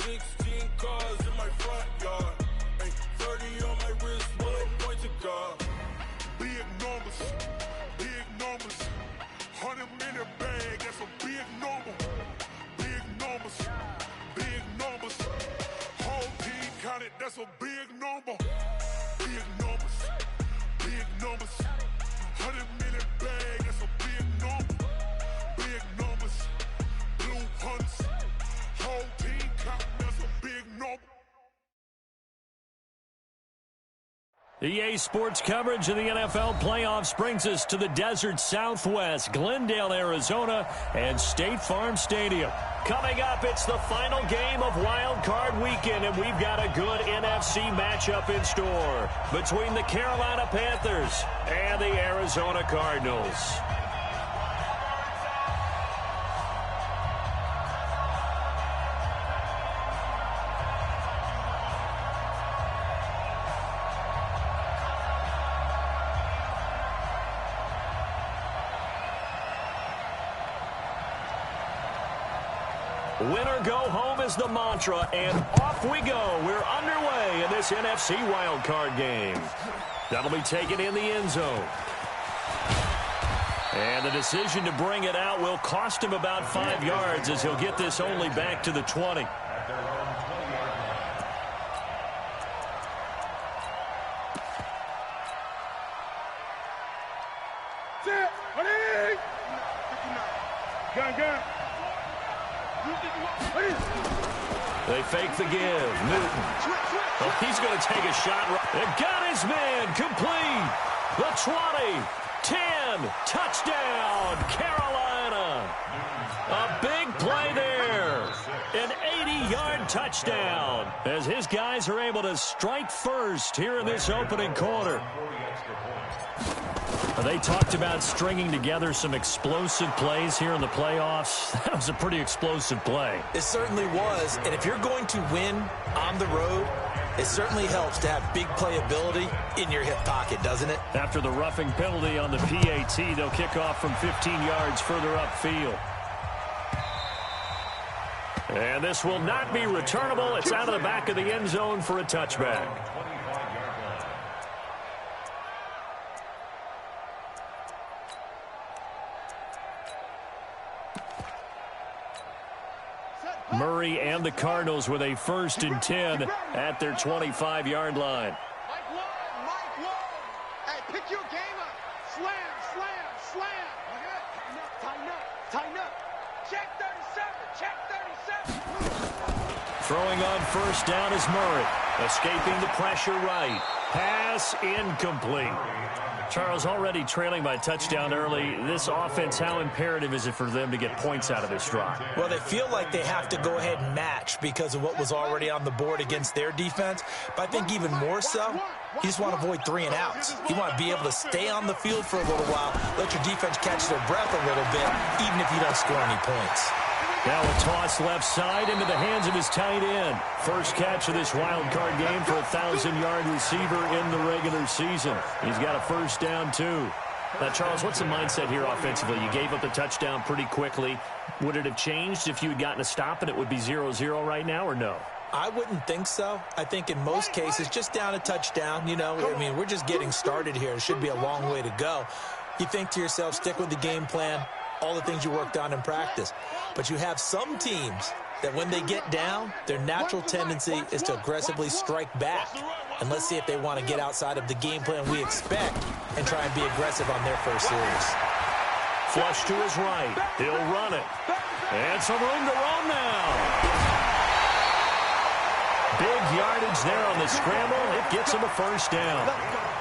16 cars in my front yard. Ay, 30 on my wrist, one point to God. Big numbers, big numbers. 100-minute bag, that's a big number. Big numbers, big numbers. Whole team counted, that's a big number. Big numbers, big numbers. 100-minute bag, that's a big number. Big numbers, blue hunts. Whole team counting, that's a big number. EA Sports coverage of the NFL playoffs brings us to the desert Southwest, Glendale, Arizona, and State Farm Stadium. Coming up, it's the final game of Wild Card Weekend, and we've got a good NFC matchup in store between the Carolina Panthers and the Arizona Cardinals. Winner go home is the mantra, and off we go. We're underway in this NFC wildcard game. That'll be taken in the end zone. And the decision to bring it out will cost him about 5 yards as he'll get this only back to the 20. They fake the give. Newton. Oh, he's going to take a shot. It got his man complete. The 20, 10, touchdown, Carolina. A big play there. An 80-yard touchdown as his guys are able to strike first here in this opening quarter. They talked about stringing together some explosive plays here in the playoffs. That was a pretty explosive play. It certainly was. And if you're going to win on the road, it certainly helps to have big playability in your hip pocket, doesn't it? After the roughing penalty on the PAT, they'll kick off from 15 yards further upfield. And this will not be returnable. It's out of the back of the end zone for a touchback. Murray and the Cardinals with a 1st and 10 at their 25-yard line. Mike Long. Hey, pick your game up. Slam. Tighten up. Check 37. Throwing on 1st down is Murray. Escaping the pressure right. Pass incomplete. Charles, already trailing by touchdown early. This offense, how imperative is it for them to get points out of this drive? Well, they feel like they have to go ahead and match because of what was already on the board against their defense. But I think even more so, you just want to avoid 3 and outs. You want to be able to stay on the field for a little while, let your defense catch their breath a little bit, even if you don't score any points. Now a toss left side into the hands of his tight end. First catch of this wild card game for a 1,000-yard receiver in the regular season. He's got a 1st down, too. Now, Charles, what's the mindset here offensively? You gave up the touchdown pretty quickly. Would it have changed if you had gotten a stop and it would be 0-0 right now, or no? I wouldn't think so. I think in most cases, just down a touchdown, we're just getting started here. It should be a long way to go. You think to yourself, stick with the game plan, all the things you worked on in practice. But you have some teams that when they get down, their natural tendency is to aggressively strike back. And let's see if they want to get outside of the game plan we expect and try and be aggressive on their first series. Flush to his right. He'll run it. And some room to roam now. Big yardage there on the scramble. It gets him a 1st down.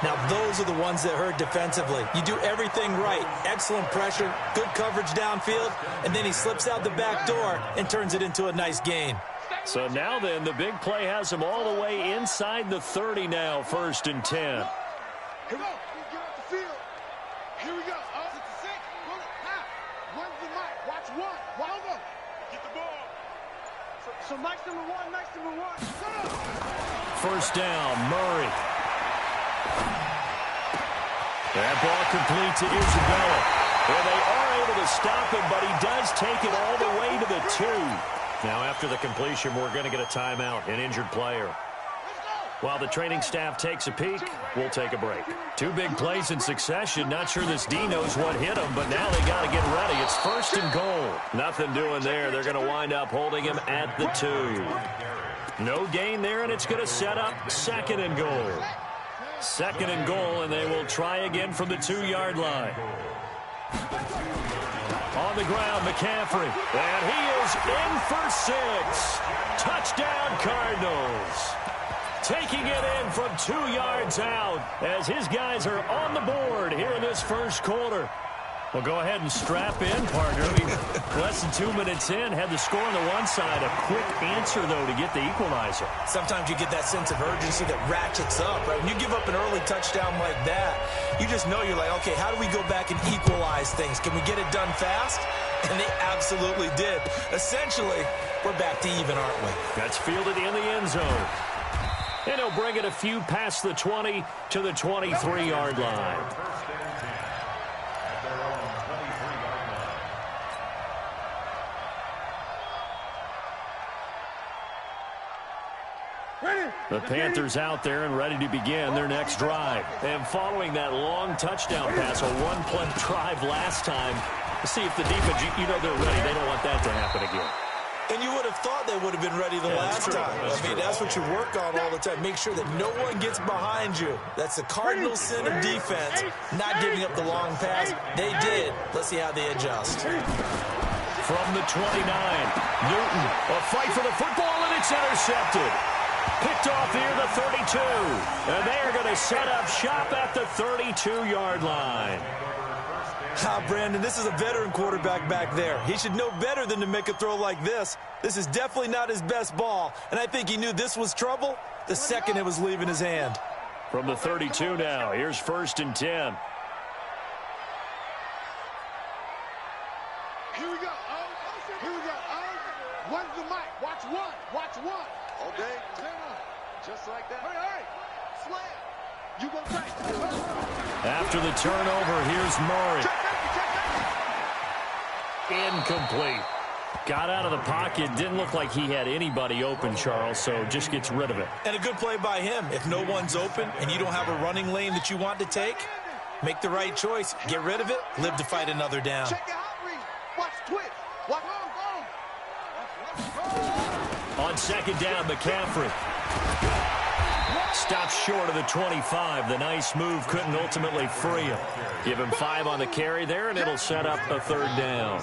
Now, those are the ones that hurt defensively. You do everything right. Excellent pressure, good coverage downfield, and then he slips out the back door and turns it into a nice gain. So now then, the big play has him all the way inside the 30 now, 1st and 10. Here we go. Get off the field. Here we go. Up to the 6. Run it. Now. Run the mic. Watch 1. Wild up. Get the ball. So Mike's number 1. Mike's number 1. Shut up. 1st down, Murray. That ball complete to Isabella. Well, they are able to stop him, but he does take it all the way to the 2. Now after the completion, we're going to get a timeout, an injured player. While the training staff takes a peek, we'll take a break. Two big plays in succession. Not sure this D knows what hit him, but now they got to get ready. It's 1st and goal. Nothing doing there. They're going to wind up holding him at the 2. No gain there, and it's going to set up 2nd and goal. 2nd and goal, and they will try again from the 2-yard line. On the ground, McCaffrey. And he is in for 6. Touchdown, Cardinals. Taking it in from 2 yards out as his guys are on the board here in this first quarter. Well, go ahead and strap in, partner. Less than 2 minutes in, had the score on the one side. A quick answer, though, to get the equalizer. Sometimes you get that sense of urgency that ratchets up, right? When you give up an early touchdown like that, you just know you're like, okay, how do we go back and equalize things? Can we get it done fast? And they absolutely did. Essentially, we're back to even, aren't we? That's fielded in the end zone. And he'll bring it a few past the 20 to the 23-yard line. The Panthers out there and ready to begin their next drive. And following that long touchdown pass, a one-play drive last time, see if the defense, you know they're ready. They don't want that to happen again. And you would have thought they would have been ready the last time. That's what you work on all the time. Make sure that no one gets behind you. That's the Cardinals' sin of defense, not giving up the long pass. They did. Let's see how they adjust. From the 29, Newton, a fight for the football, and it's intercepted. Picked off near the 32. And they are going to set up shop at the 32-yard line. Brandon, this is a veteran quarterback back there. He should know better than to make a throw like this. This is definitely not his best ball, and I think he knew this was trouble the second it was leaving his hand. From the 32 now, here's 1st and 10. Here we go. Here we go. One's the mic. Watch one. Watch one. All day. Just like that. Hey. Slam. You go tight. After the turnover, here's Murray. Incomplete. Got out of the pocket. Didn't look like he had anybody open, Charles, so just gets rid of it. And a good play by him. If no one's open and you don't have a running lane that you want to take, make the right choice. Get rid of it. Live to fight another down. Check your hot read. Watch twitch. Watch On 2nd down, McCaffrey. Stops short of the 25. The nice move couldn't ultimately free him. Give him 5 on the carry there, and it'll set up a 3rd down.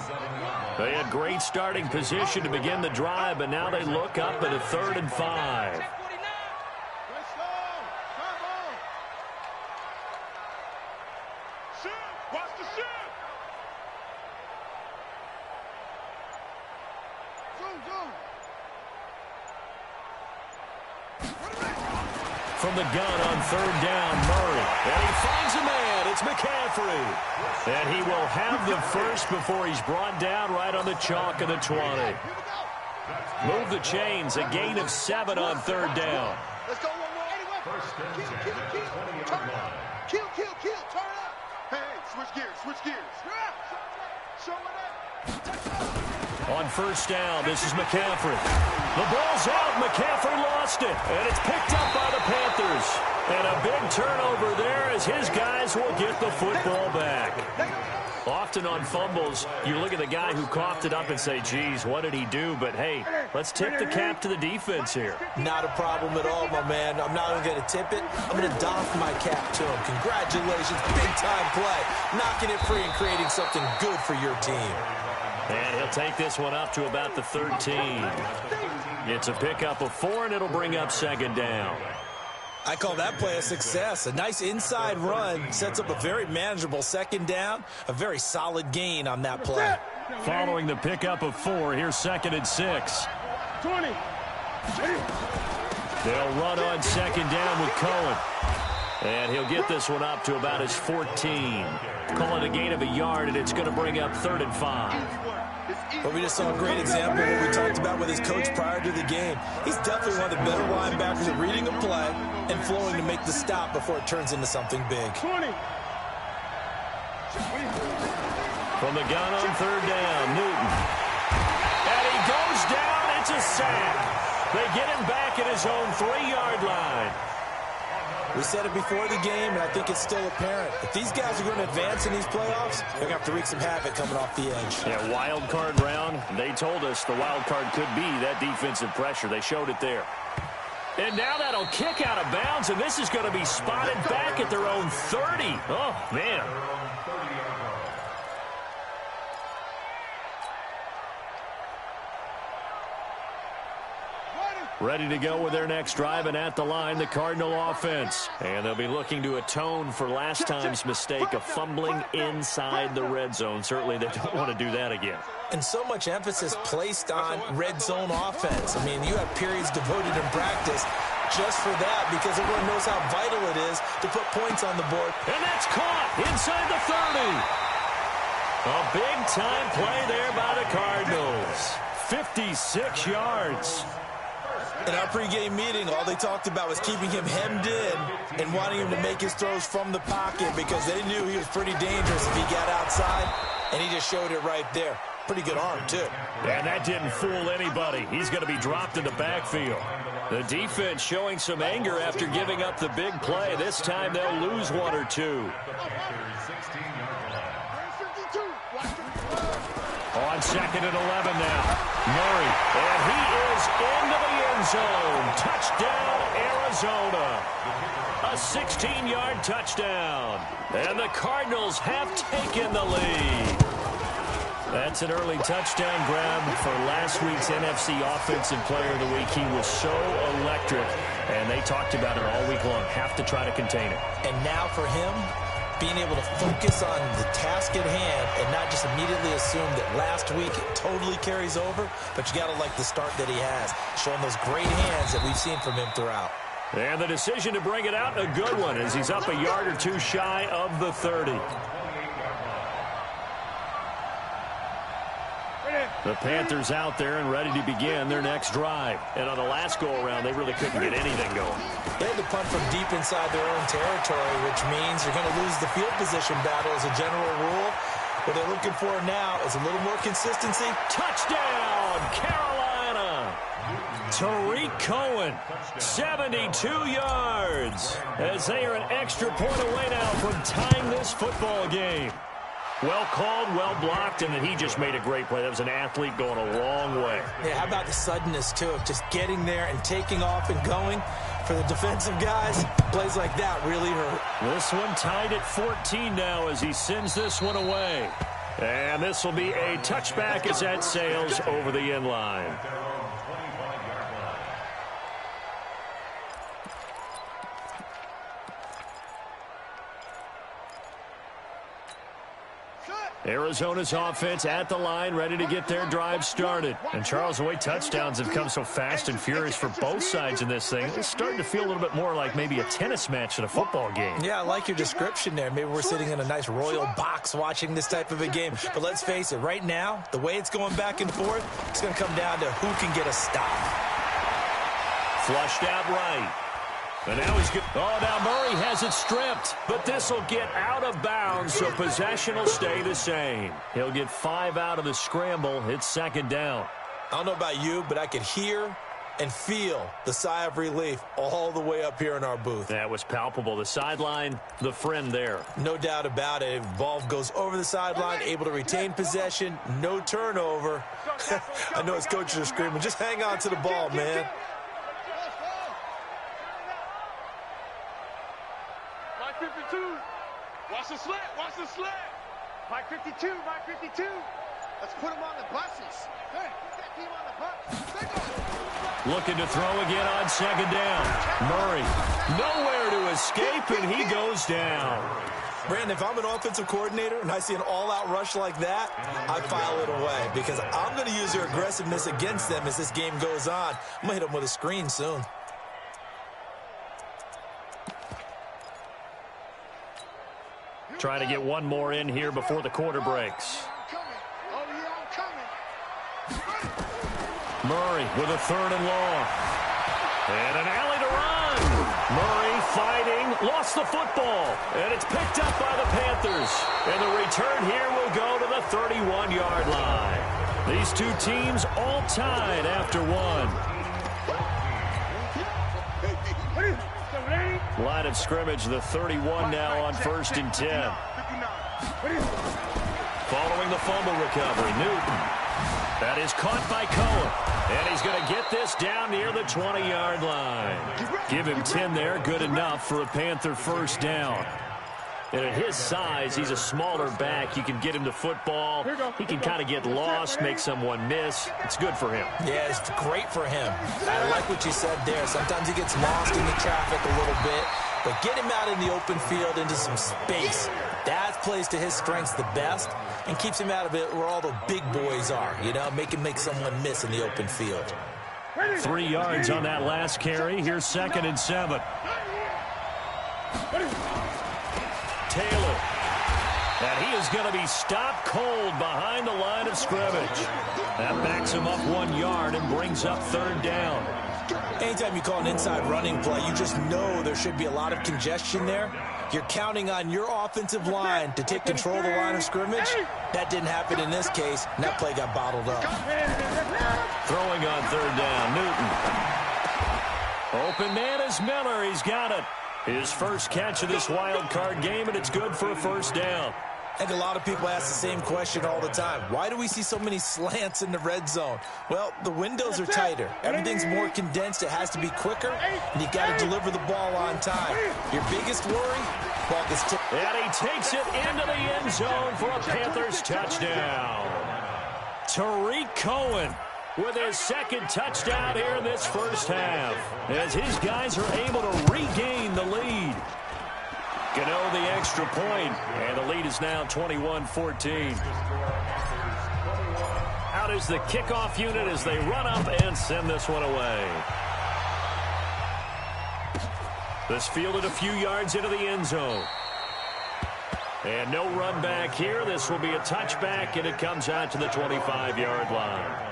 They had great starting position to begin the drive, but now they look up at a 3rd and 5. Watch the shit. From the gun on 3rd down, Murray. And he finds a man. It's McCaffrey. And he will have the first before he's brought down right on the chalk of the 20. Move the chains. A gain of 7 on 3rd down. Let's go. Kill. Turn up. Hey, switch gears. Show it up. On 1st down, this is McCaffrey. The ball's out. McCaffrey lost it. And it's picked up by the Panthers. And a big turnover there as his guys will get the football back. Often on fumbles, you look at the guy who coughed it up and say, geez, what did he do? But, hey, let's tip the cap to the defense here. Not a problem at all, my man. I'm not even going to tip it. I'm going to doff my cap to him. Congratulations. Big-time play. Knocking it free and creating something good for your team. And he'll take this one up to about the 13. It's a pickup of 4, and it'll bring up 2nd down. I call that play a success. A nice inside run sets up a very manageable 2nd down. A very solid gain on that play. Following the pickup of 4, here's 2nd and 6. 20. They'll run on 2nd down with Cohen. And he'll get this one up to about his 14. Call it a gain of a yard, and it's going to bring up 3rd and 5. But we just saw a great example of what we talked about with his coach prior to the game. He's definitely one of the better linebackers at reading a play and flowing to make the stop before it turns into something big. 20. From the gun on 3rd down, Newton. And he goes down It's a sack. They get him back at his own 3-yard line. We said it before the game, and I think it's still apparent. If these guys are going to advance in these playoffs, they're going to have to wreak some havoc coming off the edge. Yeah, wild card round. They told us the wild card could be that defensive pressure. They showed it there. And now that'll kick out of bounds, and this is going to be spotted back at their own 30. Oh, man. Ready to go with their next drive, and at the line, the Cardinal offense. And they'll be looking to atone for last time's mistake of fumbling inside the red zone. Certainly they don't want to do that again. And so much emphasis placed on red zone offense. I mean, you have periods devoted in practice just for that because everyone knows how vital it is to put points on the board. And that's caught inside the 30. A big-time play there by the Cardinals. 56 yards. In our pregame meeting, all they talked about was keeping him hemmed in and wanting him to make his throws from the pocket because they knew he was pretty dangerous if he got outside, and he just showed it right there. Pretty good arm, too. And that didn't fool anybody. He's going to be dropped in the backfield. The defense showing some anger after giving up the big play. This time they'll lose one or two. On 2nd and 11 now. Murray, and he is into the end zone. Touchdown, Arizona. A 16-yard touchdown. And the Cardinals have taken the lead. That's an early touchdown grab for last week's NFC Offensive Player of the Week. He was so electric, and they talked about it all week long. Have to try to contain it. And now for him, being able to focus on the task at hand and not just immediately assume that last week it totally carries over, but you got to like the start that he has, showing those great hands that we've seen from him throughout. And the decision to bring it out, a good one, as he's up a yard or two shy of the 30. The Panthers out there and ready to begin their next drive. And on the last go-around, they really couldn't get anything going. They had to punt from deep inside their own territory, which means you're going to lose the field position battle as a general rule. What they're looking for now is a little more consistency. Touchdown, Carolina! Tariq Cohen, 72 yards, as they are an extra point away now from tying this football game. Well called, well blocked, and then he just made a great play. That was an athlete going a long way. Yeah, how about the suddenness, too, of just getting there and taking off and going? For the defensive guys, plays like that really hurt. This one tied at 14 now as he sends this one away. And this will be a touchback as that sails over the end line. Arizona's offense at the line, ready to get their drive started. And, Charles, the way touchdowns have come so fast and furious for both sides in this thing, it's starting to feel a little bit more like maybe a tennis match than a football game. Yeah, I like your description there. Maybe we're sitting in a nice royal box watching this type of a game. But let's face it, right now, the way it's going back and forth, it's going to come down to who can get a stop. Flushed out right. And now he's good. Oh, now Murray has it stripped. But this will get out of bounds, so possession will stay the same. He'll get 5 out of the scramble. It's 2nd down. I don't know about you, but I could hear and feel the sigh of relief all the way up here in our booth. That was palpable. The sideline, the friend there. No doubt about it. Ball goes over the sideline, able to retain possession, no turnover. I know his coaches are screaming, just hang on to the ball, man. Watch the slant, watch the slant. Mike 52, Mike 52. Let's put him on the buses. Hey, put that team on the bus. Looking to throw again on 2nd down. Murray, nowhere to escape, and he goes down. Brandon, if I'm an offensive coordinator and I see an all-out rush like that, I file it away because I'm going to use their aggressiveness against them as this game goes on. I'm going to hit them with a screen soon. Trying to get one more in here before the quarter breaks. Murray with a 3rd and long. And an alley to run. Murray fighting, lost the football. And it's picked up by the Panthers. And the return here will go to the 31-yard line. These two teams all tied after one. Line of scrimmage, the 31 now on 1st and 10. Following the fumble recovery, Newton. That is caught by Cohen. And he's going to get this down near the 20-yard line. Give him 10 there, good enough for a Panther first down. And at his size, he's a smaller back. You can get him to football. He can kind of get lost, make someone miss. It's good for him. Yeah, it's great for him. I like what you said there. Sometimes he gets lost in the traffic a little bit. But get him out in the open field into some space. That plays to his strengths the best and keeps him out of it where all the big boys are. You know, make someone miss in the open field. 3 yards on that last carry. Here's 2nd and 7. Taylor. And he is going to be stopped cold behind the line of scrimmage. That backs him up 1 yard and brings up 3rd down. Anytime you call an inside running play, you just know there should be a lot of congestion there. You're counting on your offensive line to take control of the line of scrimmage. That didn't happen in this case, and that play got bottled up. Throwing on 3rd down, Newton. Open man is Miller. He's got it. His first catch of this wild card game, and it's good for a first down. I think a lot of people ask the same question all the time. Why do we see so many slants in the red zone? Well, the windows are tighter. Everything's more condensed. It has to be quicker, and you got to deliver the ball on time. Your biggest worry, ball gets tipped. And he takes it into the end zone for a Panthers touchdown. Tariq Cohen with his 2nd touchdown here in this first half, as his guys are able to regain the lead. Gano the extra point, and the lead is now 21-14. Out is the kickoff unit as they run up and send this one away. This fielded a few yards into the end zone. And no run back here. This will be a touchback, and it comes out to the 25-yard line.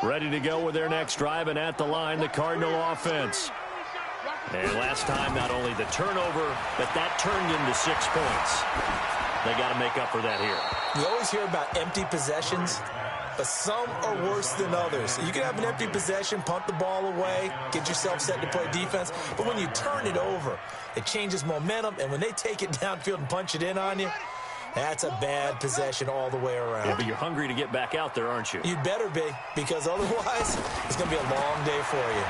Ready to go with their next drive, and at the line, the Cardinal offense. And last time, not only the turnover, but that turned into 6 points. They got to make up for that here. You always hear about empty possessions, but some are worse than others. You can have an empty possession, punt the ball away, get yourself set to play defense, but when you turn it over, it changes momentum, and when they take it downfield and punch it in on you, that's a bad possession all the way around. Yeah, but you're hungry to get back out there, aren't you? You'd better be, because otherwise it's going to be a long day for you.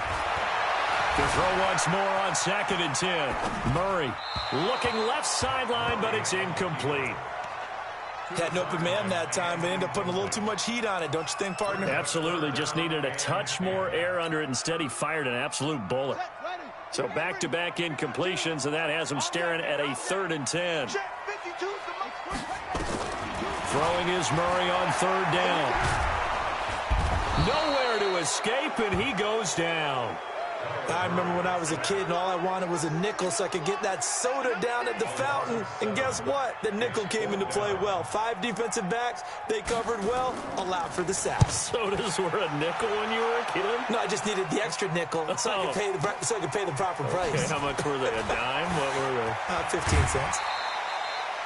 To throw once more on 2nd and 10. Murray looking left sideline, but it's incomplete. Had an open man that time, but ended up putting a little too much heat on it, don't you think, partner? Absolutely. Just needed a touch more air under it. Instead, he fired an absolute bullet. So back-to-back incompletions, and that has him staring at a 3rd and 10. Throwing is Murray on 3rd down. Nowhere to escape, and he goes down. I remember when I was a kid and all I wanted was a nickel so I could get that soda down at the fountain. And guess what? The nickel came into play well. 5 defensive backs, they covered well, allowed for the sacks. Sodas were a nickel when you were a kid? No, I just needed the extra nickel so I could pay the proper price. Okay, how much were they? A dime? What were they? 15 cents.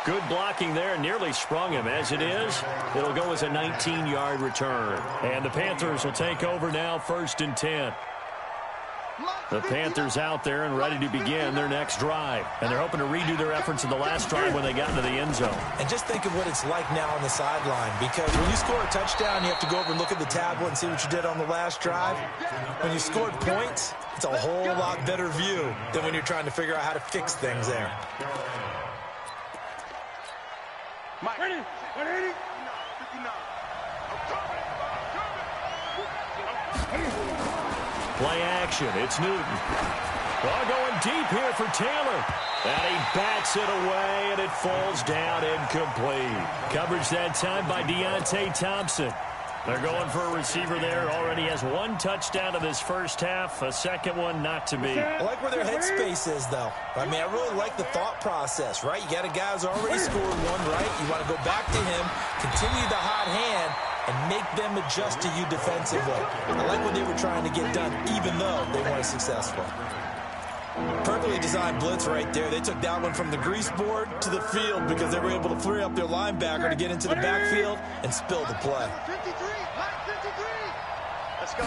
Good blocking there, nearly sprung him. As it is, it'll go as a 19-yard return. And the Panthers will take over now, 1st and 10. The Panthers out there and ready to begin their next drive. And they're hoping to redo their efforts in the last drive when they got into the end zone. And just think of what it's like now on the sideline, because when you score a touchdown, you have to go over and look at the tablet and see what you did on the last drive. When you scored points, it's a whole lot better view than when you're trying to figure out how to fix things there. Ready? 180. Play action. It's Newton. Well, going deep here for Taylor. And he bats it away, and it falls down incomplete. Coverage that time by Deontay Thompson. They're going for a receiver there. Already has 1 touchdown in this first half. A second one not to be. I like where their headspace is, though. I mean, I really like the thought process, right? You got a guy who's already scored 1, right? You want to go back to him, continue the hot hand, and make them adjust to you defensively. I like what they were trying to get done, even though they weren't successful. Perfectly designed blitz right there. They took that one from the grease board to the field because they were able to free up their linebacker to get into the backfield and spill the play. 53, line 53. Let's go.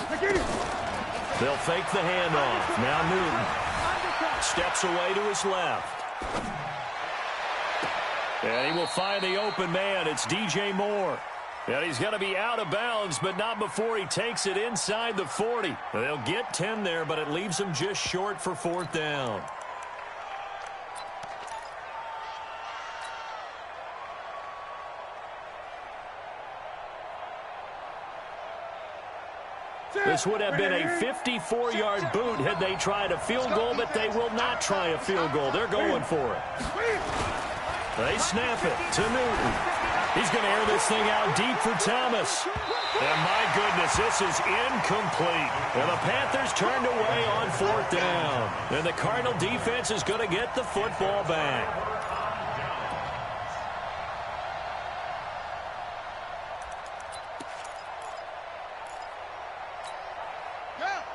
They'll fake the handoff. Now Newton steps away to his left. And he will find the open man. It's DJ Moore. And he's going to be out of bounds, but not before he takes it inside the 40. They'll get 10 there, but it leaves them just short for 4th down. This would have been a 54-yard boot had they tried a field goal, but they will not try a field goal. They're going for it. They snap it to Newton. He's going to air this thing out deep for Thomas. And my goodness, this is incomplete. And the Panthers turned away on 4th down. And the Cardinal defense is going to get the football back.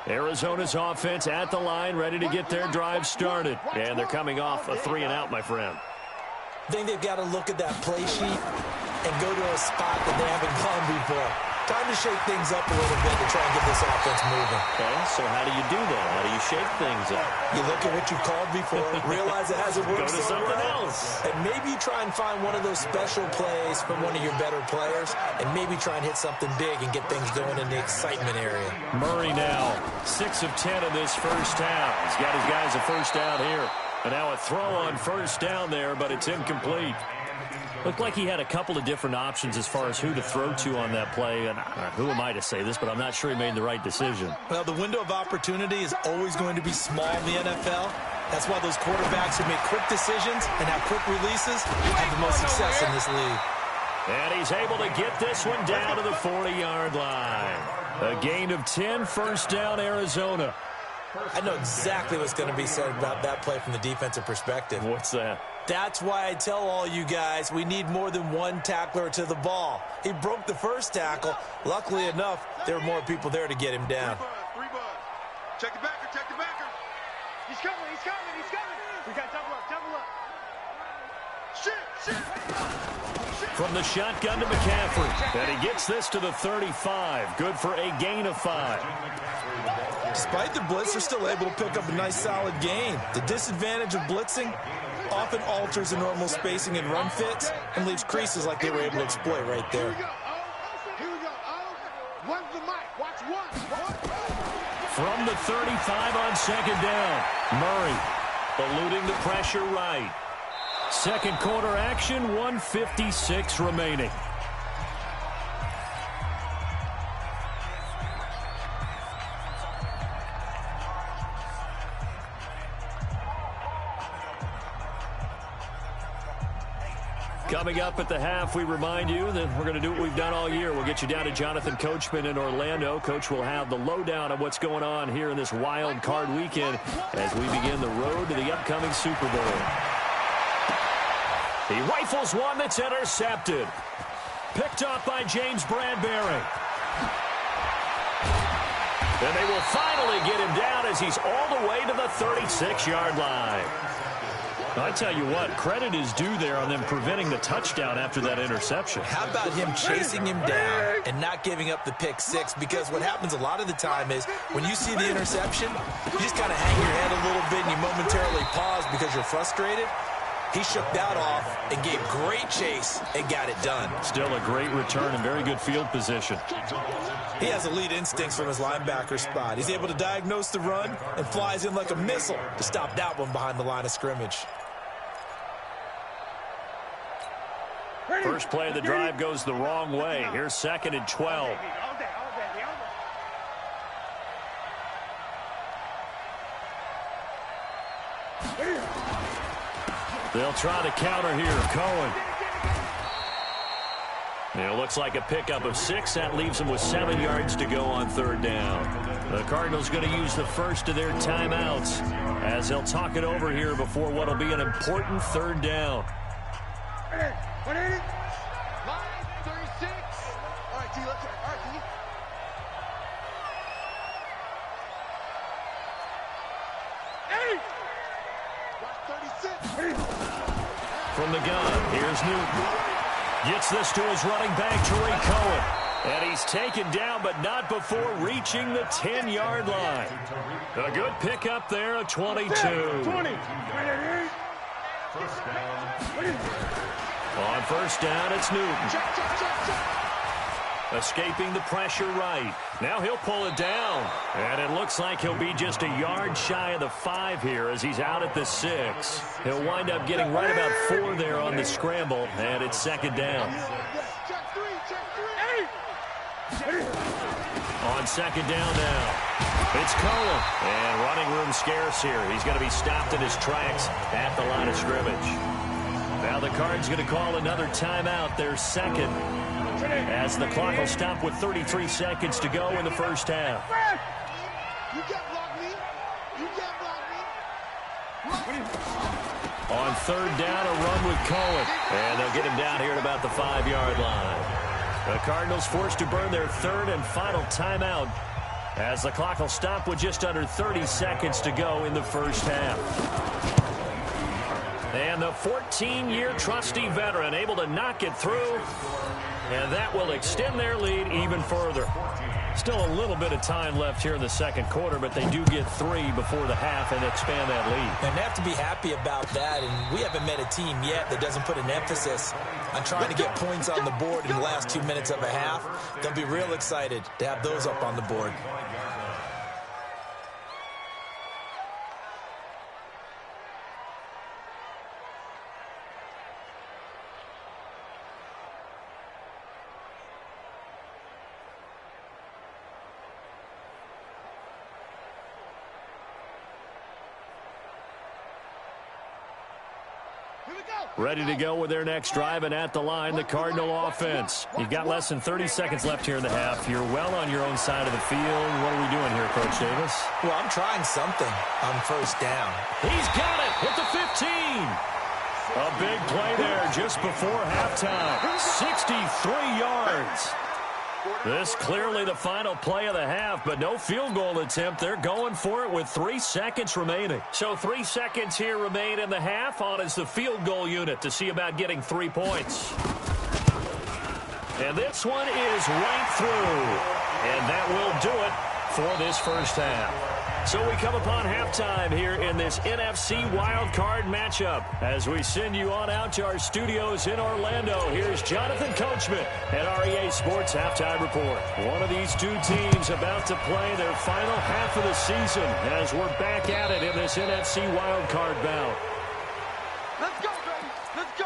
Arizona's offense at the line, ready to get their drive started. And they're coming off a 3-and-out, my friend. I think they've got to look at that play sheet and go to a spot that they haven't gone before. Time to shake things up a little bit to try and get this offense moving. Okay, so how do you do that? How do you shake things up? You look at what you called before, realize it hasn't worked Go to something else. and maybe you try and find one of those special plays from one of your better players, and maybe try and hit something big and get things going in the excitement area. Murray now, 6 of 10 in this first half. He's got his guys a first down here. And now a throw on first down there, but it's incomplete. Looked like he had a couple of different options as far as who to throw to on that play. And who am I to say this, but I'm not sure he made the right decision. Well, the window of opportunity is always going to be small in the NFL. That's why those quarterbacks who make quick decisions and have quick releases have the most success in this league. And he's able to get this one down to the 40-yard line. A gain of 10, first down, Arizona. I know exactly what's going to be said about that play from the defensive perspective. What's that? That's why I tell all you guys we need more than one tackler to the ball. He broke the first tackle. Luckily enough, there were more people there to get him down. 3 buds. Check the backer, check the backer. He's coming, he's coming, he's coming. We got double up, double up. Shit. From the shotgun to McCaffrey. And he gets this to the 35. Good for a gain of 5. Despite the blitz, they're still able to pick up a nice solid gain. The disadvantage of blitzing often alters the normal spacing and run fits and leaves creases like they were able to exploit right there. Here we go. One's the mic. Watch one. From the 35 on second down. Murray eluding the pressure right. Second quarter action, 1:56 remaining. Coming up at the half, we remind you that we're going to do what we've done all year. We'll get you down to Jonathan Coachman in Orlando. Coach will have the lowdown of what's going on here in this wild card weekend as we begin the road to the upcoming Super Bowl. He rifles one that's intercepted. Picked up by James Bradbury. And they will finally get him down as he's all the way to the 36-yard line. I tell you what, credit is due there on them preventing the touchdown after that interception. How about him chasing him down and not giving up the pick six? Because what happens a lot of the time is when you see the interception, you just kind of hang your head a little bit and you momentarily pause because you're frustrated. He shook that off and gave great chase and got it done. Still a great return and very good field position. He has elite instincts from his linebacker spot. He's able to diagnose the run and flies in like a missile to stop that one behind the line of scrimmage. First play of the drive goes the wrong way. Here's 2nd and 12. They'll try to counter here. Cohen. And it looks like a pickup of 6. That leaves them with 7 yards to go on 3rd down. The Cardinals going to use the first of their timeouts as they'll talk it over here before what will be an important 3rd down. Line 36. All right, T, let's From the gun, here's Newton. Gets this to his running back, Tariq Cohen. And he's taken down, but not before reaching the 10-yard line. A good pickup there, a 22. On first down, it's Newton. Escaping the pressure right. Now he'll pull it down. And it looks like he'll be just a yard shy of the 5 here as he's out at the 6. He'll wind up getting right about 4 there on the scramble, and it's second down. On second down now, it's Cohen. And running room scarce here. He's going to be stopped in his tracks at the line of scrimmage. Now the Cards going to call another timeout, their second, as the clock will stop with 33 seconds to go in the first half. You can't block me. You can't block me. On third down, a run with Cohen. And they'll get him down here at about the 5-yard line. The Cardinals forced to burn their third and final timeout as the clock will stop with just under 30 seconds to go in the first half. And the 14-year trusty veteran able to knock it through, and that will extend their lead even further. Still a little bit of time left here in the second quarter, but they do get 3 before the half and expand that lead. And they have to be happy about that, and we haven't met a team yet that doesn't put an emphasis on trying to get points on the board in the last 2 minutes of a half. They'll be real excited to have those up on the board. Ready to go with their next drive, and at the line, the Cardinal offense. You've got less than 30 seconds left here in the half. You're well on your own side of the field. What are we doing here, Coach Davis? Well, I'm trying something on first down. He's got it at the 15. A big play there just before halftime. 63 yards. This clearly the final play of the half, but no field goal attempt. They're going for it with 3 seconds remaining. So 3 seconds here remain in the half. On is the field goal unit to see about getting 3 points. And this one is right through. And that will do it for this first half. So we come upon halftime here in this NFC wildcard matchup. As we send you on out to our studios in Orlando, here's Jonathan Coachman at REA Sports Halftime Report. One of these two teams about to play their final half of the season as we're back at it in this NFC wildcard bout. Let's go, baby. Let's go.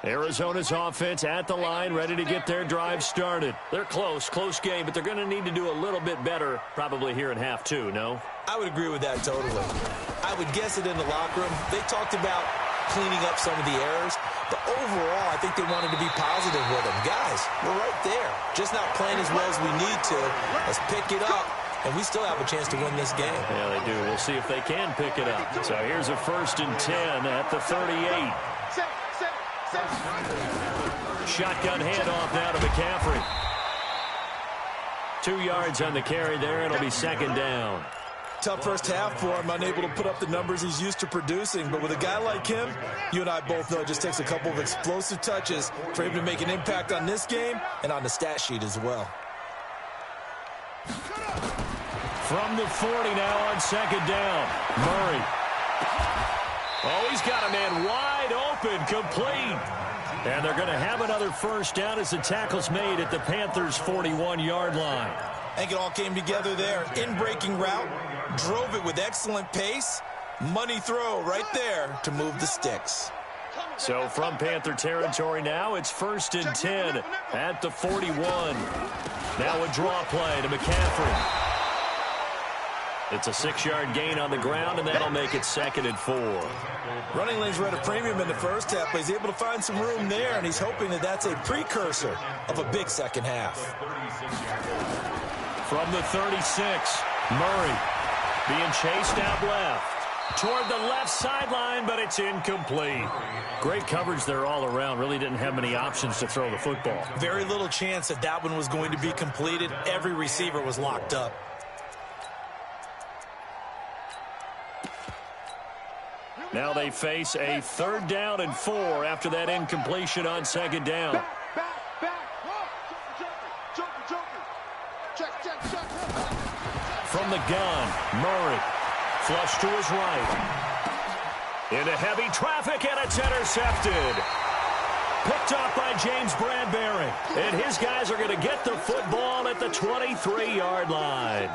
Arizona's offense at the line, ready to get their drive started. They're close game, but they're going to need to do a little bit better probably here in half 2, no? I would agree with that totally. I would guess it in the locker room. They talked about cleaning up some of the errors, but overall, I think they wanted to be positive with them. Guys, we're right there. Just not playing as well as we need to. Let's pick it up, and we still have a chance to win this game. Yeah, they do. We'll see if they can pick it up. So here's a 1st and 10 at the 38. Shotgun handoff now to McCaffrey. 2 yards on the carry there. It'll be second down. Tough first half for him, unable to put up the numbers he's used to producing. But with a guy like him, you and I both know it just takes a couple of explosive touches for him to make an impact on this game and on the stat sheet as well. From the 40 now on second down. Murray. Oh, he's got a man wide open, complete. And they're going to have another first down as the tackle's made at the Panthers' 41-yard line. I think it all came together there. In-breaking route, drove it with excellent pace. Money throw right there to move the sticks. So from Panther territory now, it's 1st and 10 at the 41. Now a draw play to McCaffrey. It's a 6-yard gain on the ground, and that'll make it 2nd and 4. Running lanes were at a premium in the first half, but he's able to find some room there, and he's hoping that that's a precursor of a big second half. From the 36, Murray being chased out left. toward the left sideline, but it's incomplete. Great coverage there all around. Really didn't have many options to throw the football. Very little chance that that one was going to be completed. Every receiver was locked up. Now they face a 3rd down and 4 after that incompletion on 2nd down. From the gun, Murray. Flush to his right. Into heavy traffic, and it's intercepted. Picked off by James Bradbury. And his guys are going to get the football at the 23-yard line.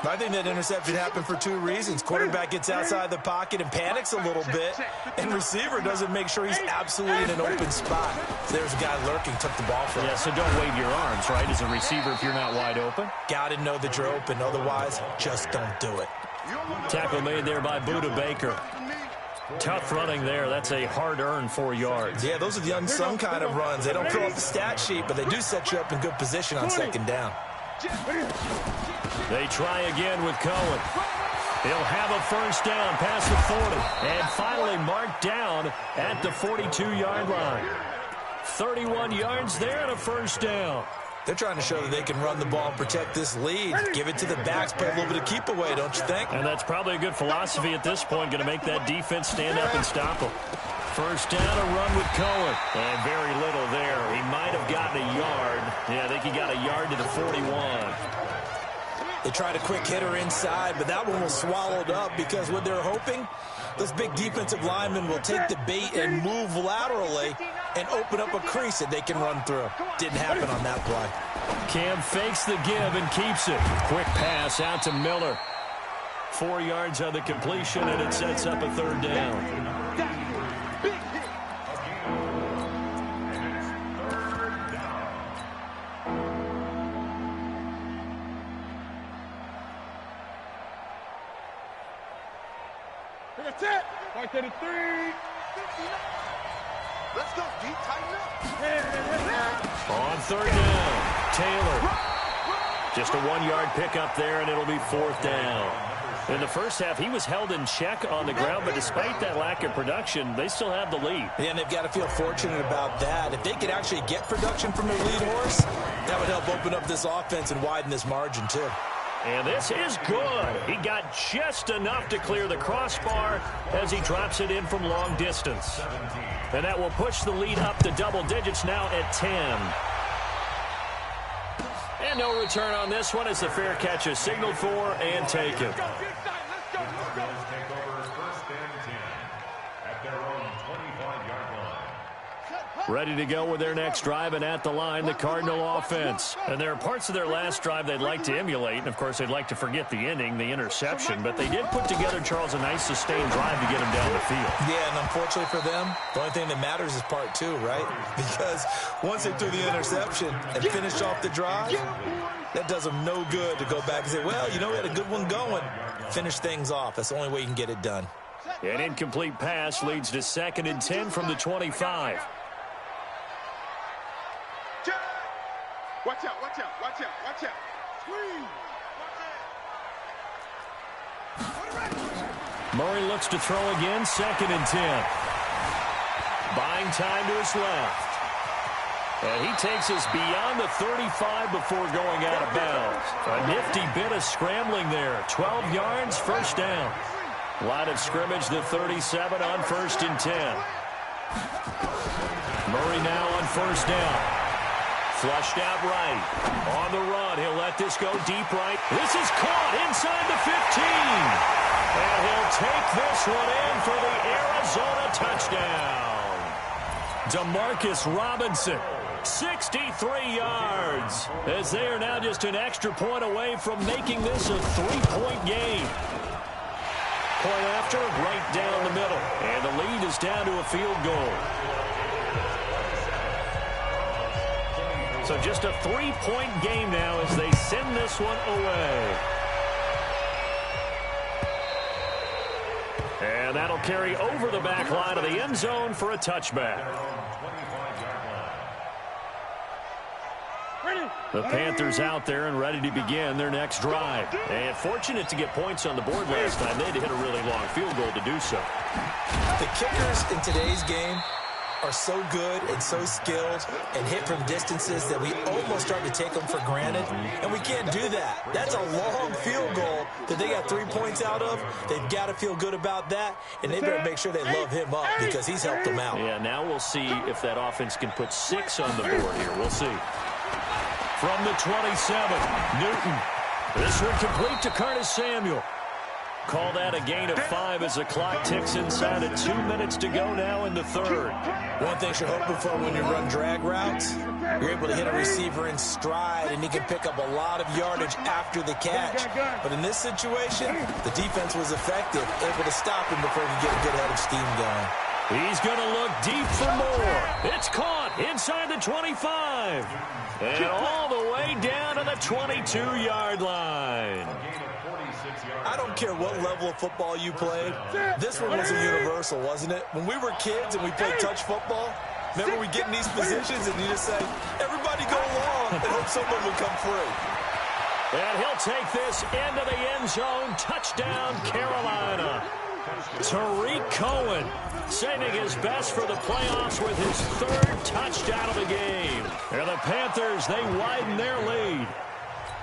I think that interception happened for 2 reasons. Quarterback gets outside the pocket and panics a little bit, and receiver doesn't make sure he's absolutely in an open spot. So there's a guy lurking, took the ball from him. Yeah, so don't wave your arms, right, as a receiver if you're not wide open. Got to know that you're open. Otherwise, just don't do it. Tackle made there by Budda Baker. Tough running there. That's a hard-earned 4 yards. Yeah, those are the unsung kind of runs. They don't fill up the stat sheet, but they do set you up in good position on 2nd down. They try again with Cohen. He'll have a 1st down past the 40. And finally marked down at the 42-yard line. 31 yards there and a 1st down. They're trying to show that they can run the ball and protect this lead. Give it to the backs, play a little bit of keep away, don't you think? And that's probably a good philosophy at this point, going to make that defense stand up and stop them. 1st down, a run with Cohen. And very little there. He might have gotten a yard. Yeah, I think he got a yard to the 41. They tried a quick hitter inside, but that one was swallowed up because what they're hoping, those big defensive linemen will take the bait and move laterally and open up a crease that they can run through. Didn't happen on that play. Cam fakes the give and keeps it. Quick pass out to Miller. 4 yards on the completion, and it sets up a 3rd down. Right to the 3. Let's go, D. Tighten up. On 3rd down, Taylor. Just a 1-yard pickup there, and it'll be 4th down. In the first half, he was held in check on the ground, but despite that lack of production, they still have the lead. Yeah, and they've got to feel fortunate about that. If they could actually get production from their lead horse, that would help open up this offense and widen this margin, too. And this is good. He got just enough to clear the crossbar as he drops it in from long distance. And that will push the lead up to double digits now at 10. And no return on this one as the fair catch is signaled for and taken. Ready to go with their next drive, and at the line, the Cardinal offense. And there are parts of their last drive they'd like to emulate, and of course they'd like to forget the ending, the interception, but they did put together, Charles, a nice sustained drive to get them down the field. Yeah, and unfortunately for them, the only thing that matters is part 2, right? Because once they threw the interception and finished off the drive, that does them no good to go back and say, well, you know, we had a good one going. Finish things off. That's the only way you can get it done. An incomplete pass leads to 2nd and 10 from the 25. Watch out, watch out, watch out, watch out. Screen. Murray looks to throw again, 2nd and 10. Buying time to his left. And he takes us beyond the 35 before going out of bounds. A nifty bit of scrambling there. 12 yards, 1st down. Line of scrimmage, the 37 on 1st and 10. Murray now on 1st down. Flushed out right. On the run, he'll let this go deep right. This is caught inside the 15. And he'll take this one in for the Arizona touchdown. DeMarcus Robinson, 63 yards, as they are now just an extra point away from making this a 3-point game. Point after, right down the middle. And the lead is down to a field goal. So just a 3-point game now as they send this one away. And that'll carry over the back line of the end zone for a touchback. Ready? The Panthers out there and ready to begin their next drive. And fortunate to get points on the board last time. They had to hit a really long field goal to do so. The kickers in today's game are so good and so skilled and hit from distances that we almost start to take them for granted, and we can't do that. That's a long field goal that they got 3 points out of. They've got to feel good about that, and they better make sure they love him up because he's helped them out. Yeah, now we'll see if that offense can put 6 on the board here. We'll see. From the 27, Newton. This one complete to Curtis Samuel. Call that a gain of 5 as the clock ticks inside of 2 minutes to go now in the third. One thing you're hoping for when you run drag routes, you're able to hit a receiver in stride, and he can pick up a lot of yardage after the catch. But in this situation, the defense was effective, able to stop him before he could get a good head of steam going. He's going to look deep for more. It's caught inside the 25. And all the way down to the 22-yard line. I don't care what level of football you played. This one was a universal, wasn't it? When we were kids and we played touch football, remember we get in these positions and you just say, everybody go along and hope someone will come free. And he'll take this into the end zone. Touchdown, Carolina. Tariq Cohen saving his best for the playoffs with his 3rd touchdown of the game. And the Panthers, they widen their lead.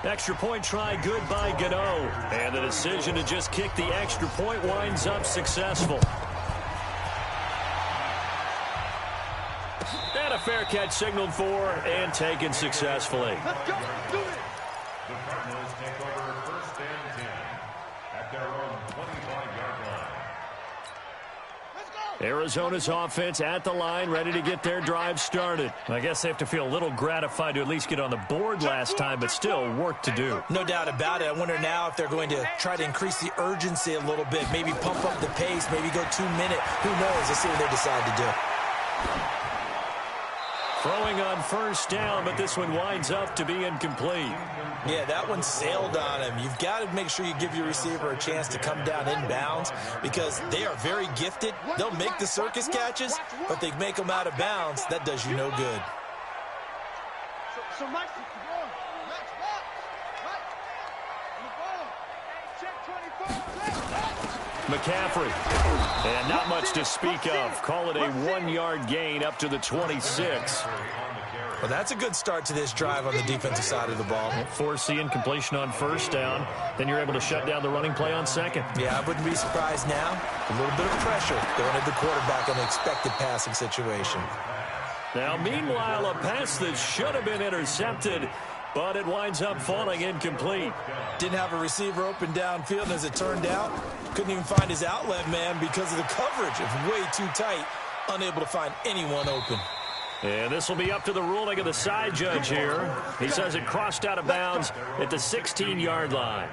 Extra point try good by Gano. And the decision to just kick the extra point winds up successful. And a fair catch signaled for and taken successfully. Let's go. Do it. The Cardinals take over 1st and 10 at their own 25-yard line. Arizona's offense at the line, ready to get their drive started. I guess they have to feel a little gratified to at least get on the board last time, but still work to do. No doubt about it. I wonder now if they're going to try to increase the urgency a little bit, maybe pump up the pace, maybe go 2 minute. Who knows? Let's see what they decide to do. Throwing on 1st down, but this one winds up to be incomplete. Yeah, that one sailed on him. You've got to make sure you give your receiver a chance to come down inbounds because they are very gifted. They'll make the circus catches, but they make them out of bounds. That does you no good. So Mike, next box. Right. On the ball. Check 24. McCaffrey. And not much to speak of. Call it a 1-yard gain up to the 26. Well, that's a good start to this drive on the defensive side of the ball. Forcing completion on 1st down. Then you're able to shut down the running play on 2nd. Yeah, I wouldn't be surprised now. A little bit of pressure going at the quarterback in an expected passing situation. Now, meanwhile, a pass that should have been intercepted, but it winds up falling incomplete. Didn't have a receiver open downfield, and as it turned out, couldn't even find his outlet man because of the coverage. It was way too tight, unable to find anyone open. And this will be up to the ruling of the side judge here. He says it crossed out of bounds at the 16-yard line.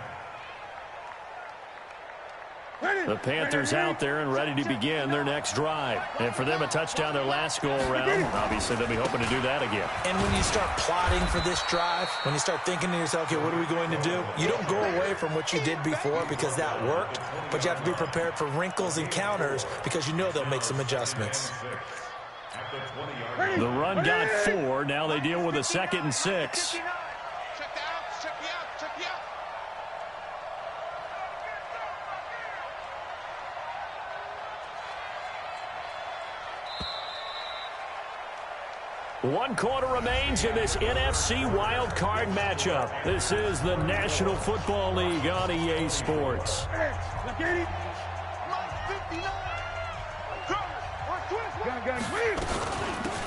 The Panthers out there and ready to begin their next drive. And for them, a touchdown their last go-around. Obviously, they'll be hoping to do that again. And when you start plotting for this drive, when you start thinking to yourself, okay, what are we going to do? You don't go away from what you did before because that worked, but you have to be prepared for wrinkles and counters because you know they'll make some adjustments. The run got 4. Now they deal with a 2nd and 6. One quarter remains in this NFC wildcard matchup. This is the National Football League on EA Sports.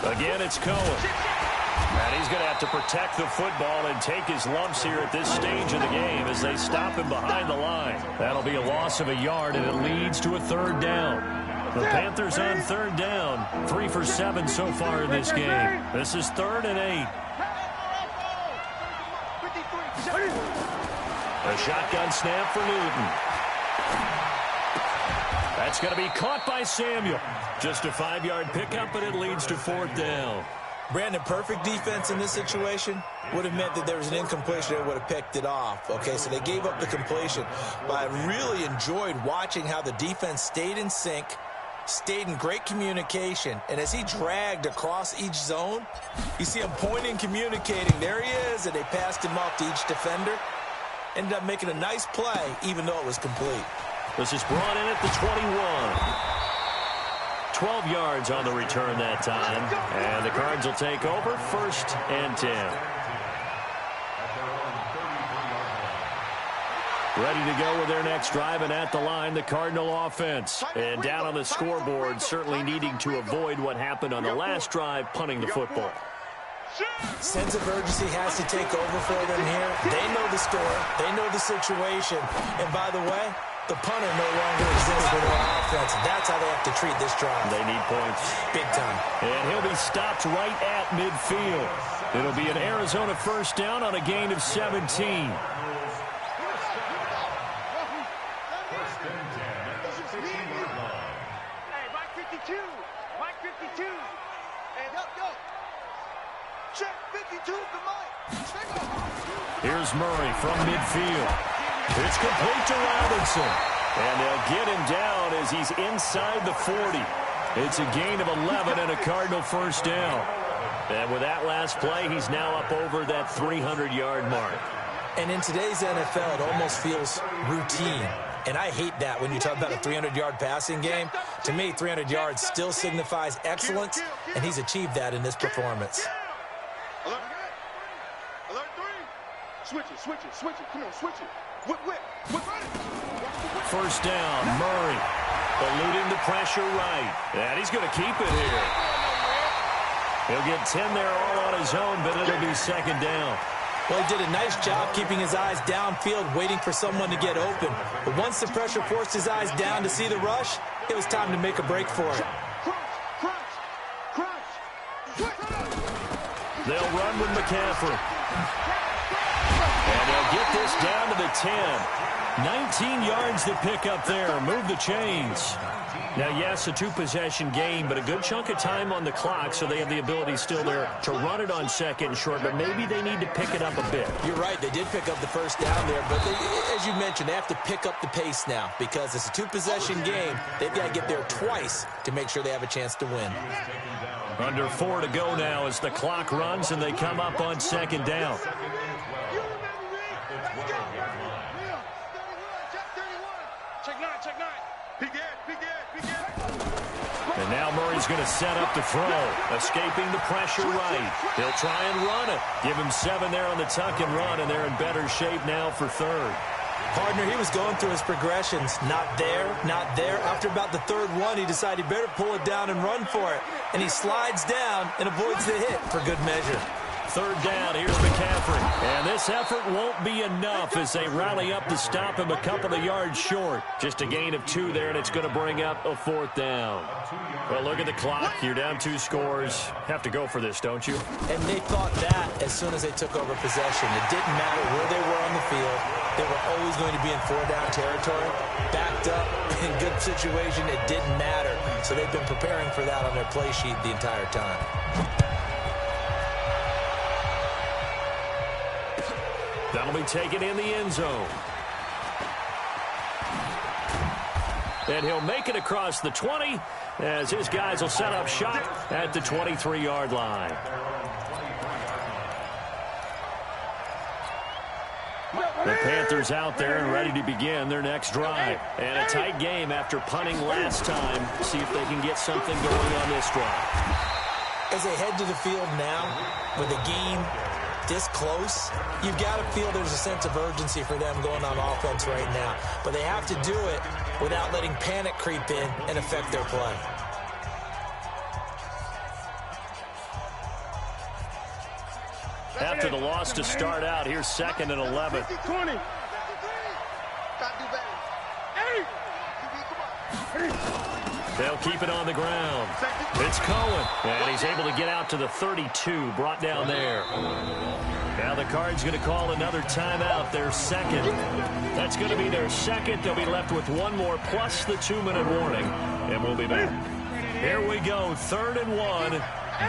Again, it's Cohen. And he's going to have to protect the football and take his lumps here at this stage of the game as they stop him behind the line. That'll be a loss of a yard, and it leads to a 3rd down. The Panthers on 3rd down, 3 for 7 so far in this game. This is 3rd and 8. A shotgun snap for Newton. That's going to be caught by Samuel. Just a 5-yard pickup, but it leads to 4th down. Brandon, perfect defense in this situation would have meant that there was an incompletion. They would have picked it off. Okay, so they gave up the completion. But I really enjoyed watching how the defense stayed in sync, stayed in great communication, and as he dragged across each zone, you see him pointing, communicating. There he is, and they passed him off to each defender. Ended up making a nice play, even though it was complete. This is brought in at the 21. 12 yards on the return that time, and the Cards will take over 1st and 10. Ready to go with their next drive, and at the line, the Cardinal offense. And down on the scoreboard, certainly needing to avoid what happened on the last drive, punting the football. Sense of urgency has to take over for them here. They know the score. They know the situation. And by the way, the punter no longer exists for their offense. That's how they have to treat this drive. They need points. Big time. And he'll be stopped right at midfield. It'll be an Arizona first down on a gain of 17. Here's Murray from midfield. It's complete to Robinson. And they'll get him down as he's inside the 40. It's a gain of 11 and a Cardinal first down. And with that last play, he's now up over that 300-yard mark. And in today's NFL, it almost feels routine. And I hate that when you talk about a 300-yard passing game. To me, 300 yards still signifies excellence, and he's achieved that in this performance. Switch it. Come on, switch it. Whip. First down, Murray. Eluding the pressure right. And he's going to keep it here. He'll get 10 there all on his own, but it'll be second down. Well, he did a nice job keeping his eyes downfield, waiting for someone to get open. But once the pressure forced his eyes down to see the rush, it was time to make a break for it. They'll run with McCaffrey. And they'll get this down to the 10. 19 yards to pick up there. Move the chains. Now, yes, a two-possession game, but a good chunk of time on the clock, so they have the ability still there to run it on second and short, but maybe they need to pick it up a bit. You're right. They did pick up the first down there, but as you mentioned, they have to pick up the pace now because it's a two-possession game. They've got to get there twice to make sure they have a chance to win. Under 4 to go now as the clock runs and they come up on second down. And now Murray's going to set up to throw, escaping the pressure right. He'll try and run it. Give him 7 there on the tuck and run, and they're in better shape now for third. Partner, he was going through his progressions. Not there, not there. After about the third one, he decided he better pull it down and run for it. And he slides down and avoids the hit for good measure. Third down, here's McCaffrey. And this effort won't be enough as they rally up to stop him a couple of yards short. Just a gain of 2 there, and it's going to bring up a 4th down. Well, look at the clock. You're down 2 scores. Have to go for this, don't you? And they thought that as soon as they took over possession. It didn't matter where they were on the field. They were always going to be in 4-down territory. Backed up, in good situation, it didn't matter. So they've been preparing for that on their play sheet the entire time. That'll be taken in the end zone. And he'll make it across the 20 as his guys will set up shop at the 23-yard line. The Panthers out there and ready to begin their next drive. And a tight game after punting last time. See if they can get something going on this drive. As they head to the field now with a game this close, you've got to feel there's a sense of urgency for them going on offense right now. But they have to do it without letting panic creep in and affect their play. After the loss to start out, here's 2nd and 11. 20. They'll keep it on the ground. It's Cohen, and he's able to get out to the 32, brought down there. Now the Cards going to call another timeout, their second. That's going to be their second. They'll be left with 1 more plus the 2-minute warning, and we'll be back. Here we go, 3rd and 1.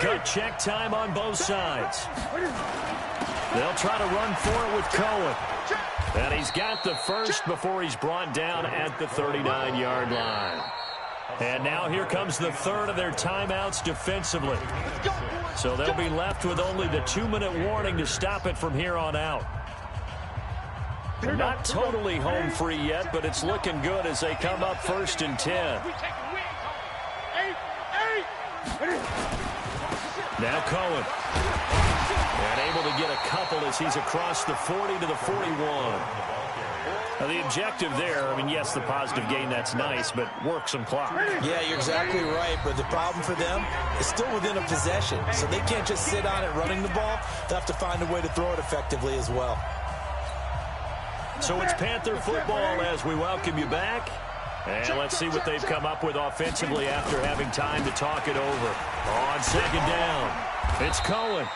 Gut check time on both sides. They'll try to run for it with Cohen. And he's got the first before he's brought down at the 39-yard line. And now here comes the third of their timeouts defensively. So they'll be left with only the 2-minute warning to stop it from here on out. Not totally home free yet, but it's looking good as they come up 1st and 10. Now Cohen. And able to get a couple as he's across the 40 to the 41. Now the objective there, I mean, yes, the positive gain, that's nice, but work some clock. Yeah, you're exactly right, but the problem for them is still within a possession, so they can't just sit on it running the ball. They'll have to find a way to throw it effectively as well. So it's Panther football as we welcome you back. And let's see what they've come up with offensively after having time to talk it over. On 2nd down, it's Cohen.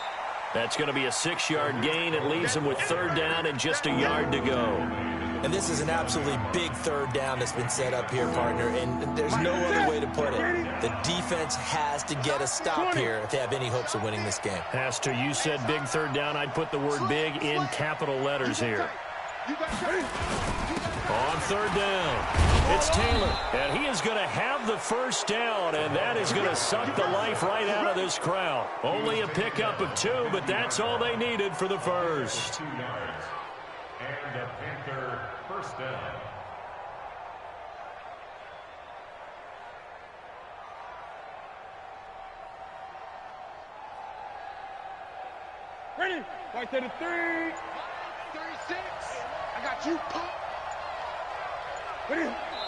That's going to be a 6-yard gain. It leaves him with 3rd down and just a yard to go. And this is an absolutely big 3rd down that's been set up here, partner, and there's no other way to put it. The defense has to get a stop here if they have any hopes of winning this game. Pastor, you said big 3rd down. I'd put the word big in capital letters here. On 3rd down, it's Taylor, and he is going to have the 1st down, and that is going to suck the life right out of this crowd. Only a pickup of 2, but that's all they needed for the 1st. 2 yards, and a Panther 1st down. Ready? Right to the 3. 36. I got you, Pop.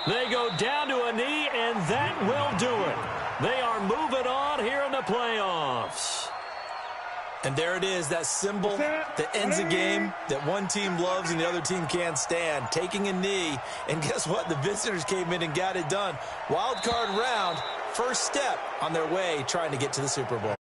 They go down to a knee, and that will do it. They are moving on here in the playoffs. And there it is, that symbol that ends a game that one team loves and the other team can't stand, taking a knee. And guess what? The visitors came in and got it done. Wild card round, first step on their way trying to get to the Super Bowl.